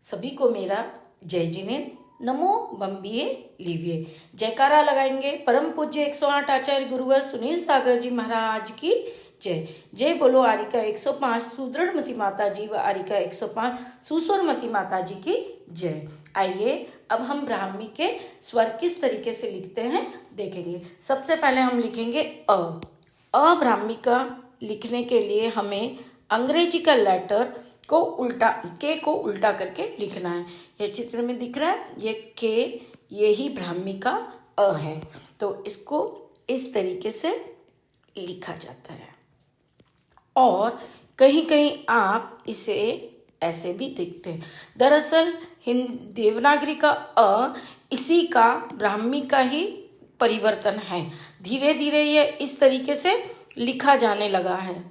सभी को मेरा जय जिनेन्द्र। नमो बम्बिये लीविये। जयकारा लगाएंगे परम पूज्य 108 आचार्य गुरुवर सुनील सागर जी महाराज की जय। जय बोलो आरिका 105 सुदृढ़मती माता जी व आरिका 105 सुस्वरमती माता जी की जय। आइए अब हम ब्राह्मी के स्वर किस तरीके से लिखते हैं देखेंगे। सबसे पहले हम लिखेंगे अ ब्राह्मी का लिखने के लिए हमें अंग्रेजी का लेटर को उल्टा को उल्टा करके लिखना है। ये चित्र में दिख रहा है, ये के, ये ही ब्राह्मी का अ है। तो इसको इस तरीके से लिखा जाता है और कहीं कहीं आप इसे ऐसे भी देखते हैं। दरअसल देवनागरी का अ इसी का ब्राह्मी का ही परिवर्तन है। धीरे धीरे ये इस तरीके से लिखा जाने लगा है।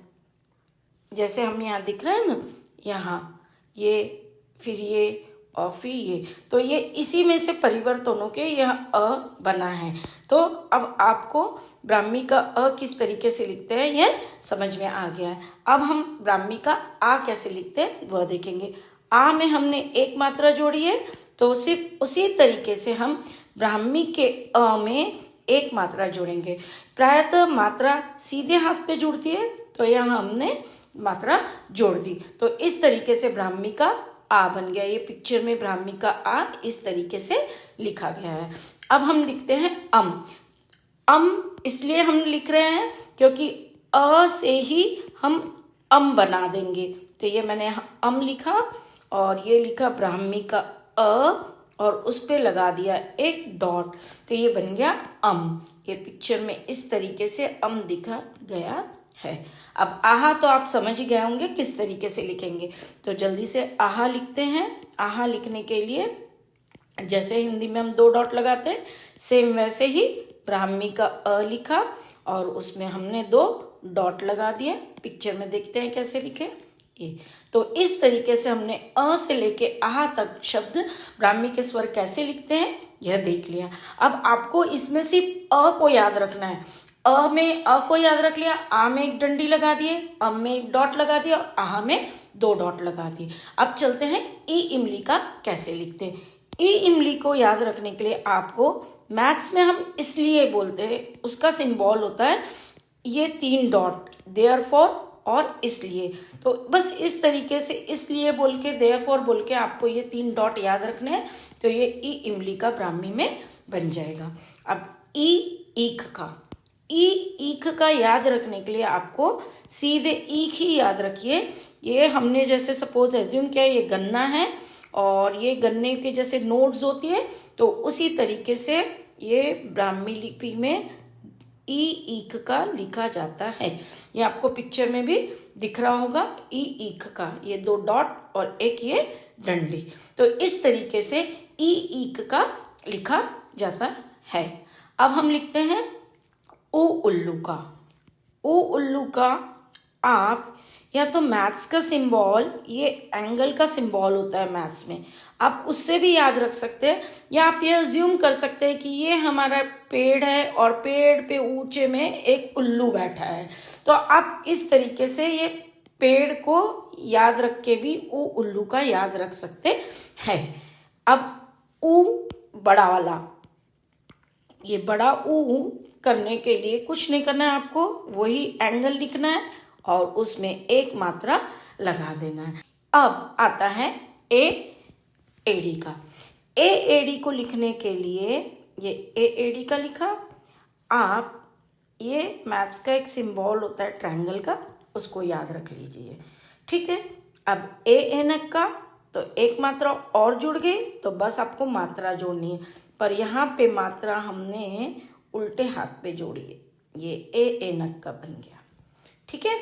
जैसे हम यहाँ दिख रहे हैं ना, यहाँ ये, फिर ये और फिर ये, तो ये इसी में से परिवर्तनों के यह अ बना है। तो अब आपको ब्राह्मी का अ किस तरीके से लिखते हैं यह समझ में आ गया है। अब हम ब्राह्मी का आ कैसे लिखते हैं वह देखेंगे। आ में हमने एक मात्रा जोड़ी है, तो सिर्फ उसी तरीके से हम ब्राह्मी के अ में एक मात्रा जोड़ेंगे। प्रायतः मात्रा सीधे हाथ पे जुड़ती है, तो यहाँ हमने मात्रा जोड़ दी, तो इस तरीके से ब्राह्मी का आ बन गया। ये पिक्चर में ब्राह्मी का आ इस तरीके से लिखा गया है। अब हम लिखते हैं अम इसलिए हम लिख रहे हैं क्योंकि अ से ही हम बना देंगे। तो ये मैंने अम लिखा और ये लिखा ब्राह्मी का अ और उस पे लगा दिया एक डॉट, तो ये बन गया अम। ये पिक्चर में इस तरीके से अम दिखा गया है। अब आहा तो आप समझ ही गए होंगे किस तरीके से लिखेंगे, तो जल्दी से आहा लिखते हैं। आहा लिखने के लिए जैसे हिंदी में हम 2 डॉट लगाते हैं, सेम वैसे ही ब्राह्मी का अ लिखा और उसमें हमने 2 डॉट लगा दिए। पिक्चर में देखते हैं कैसे लिखे ये। तो इस तरीके से हमने अ से लेके आहा तक शब्द ब्राह्मी के स्वर कैसे लिखते हैं यह देख लिया। अब आपको इसमें सिर्फ अ को याद रखना है। अ में अ को याद रख लिया, आ में एक डंडी लगा दिए, अम में एक डॉट लगा दिया और आहा में 2 डॉट लगा दिए। अब चलते हैं ई इमली का कैसे लिखते हैं। ई इमली को याद रखने के लिए आपको मैथ्स में हम इसलिए बोलते हैं, उसका सिंबल होता है ये 3 डॉट, देयरफॉर और इसलिए। तो बस इस तरीके से इसलिए बोल के, देयरफॉर बोल के आपको ये 3 डॉट याद रखने हैं, तो ये ई इमली का ब्राह्मी में बन जाएगा। अब ईख का याद रखने के लिए आपको सीधे ईख ही याद रखिए। ये हमने जैसे सपोज एज्यूम किया ये गन्ना है और ये गन्ने के जैसे नोड्स होती है, तो उसी तरीके से ये ब्राह्मी लिपि में ईख का लिखा जाता है। ये आपको पिक्चर में भी दिख रहा होगा ईख का, ये 2 डॉट और एक ये डंडी। तो इस तरीके से ईख का लिखा जाता है। अब हम लिखते हैं ऊ उल्लू का आप या तो मैथ्स का सिंबल, ये एंगल का सिंबल होता है मैथ्स में, आप उससे भी याद रख सकते हैं, या आप ये अज्यूम कर सकते हैं कि ये हमारा पेड़ है और पेड़ पे ऊंचे में एक उल्लू बैठा है। तो आप इस तरीके से ये पेड़ को याद रख के भी ऊ उल्लू का याद रख सकते हैं। अब ऊ बड़ा वाला, ये बड़ा ऊ करने के लिए कुछ नहीं करना है आपको, वही एंगल लिखना है और उसमें एक मात्रा लगा देना है। अब आता है एडी का। एडी को लिखने के लिए ये एडी का लिखा। आप ये मैथ्स का एक सिंबल होता है ट्रायंगल का, उसको याद रख लीजिए, ठीक है। अब एनक का तो एक मात्रा और जुड़ गई, तो बस आपको मात्रा जोड़नी है, पर यहाँ पे मात्रा हमने उल्टे हाथ पे जोड़ी है, ये एनक का बन गया, ठीक है।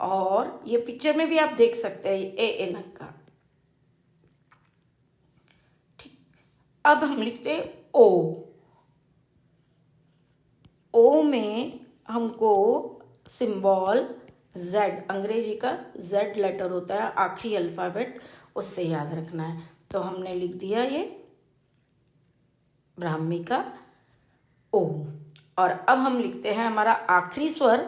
और ये पिक्चर में भी आप देख सकते हैं एनक का, ठीक। अब हम लिखते हैं ओ में हमको सिंबल जेड, अंग्रेजी का जेड लेटर होता है आखिरी अल्फाबेट, उससे याद रखना है। तो हमने लिख दिया ये ब्राह्मी का ओ। और अब हम लिखते हैं हमारा आखिरी स्वर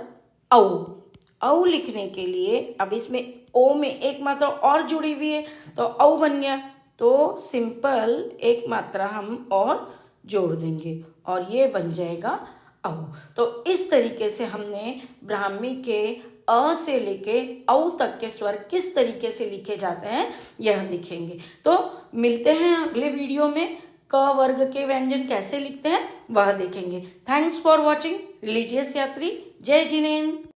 औ लिखने के लिए अब इसमें ओ में एक मात्रा और जुड़ी हुई है, तो औ बन गया। तो सिंपल एक मात्रा हम और जोड़ देंगे और ये बन जाएगा औ। तो इस तरीके से हमने ब्राह्मी के अ से लेके औ तक के स्वर किस तरीके से लिखे जाते हैं यह देखेंगे। तो मिलते हैं अगले वीडियो में, क वर्ग के व्यंजन कैसे लिखते हैं वह देखेंगे। थैंक्स फॉर वॉचिंग रिलीजियस यात्री। जय जिनेंद्र।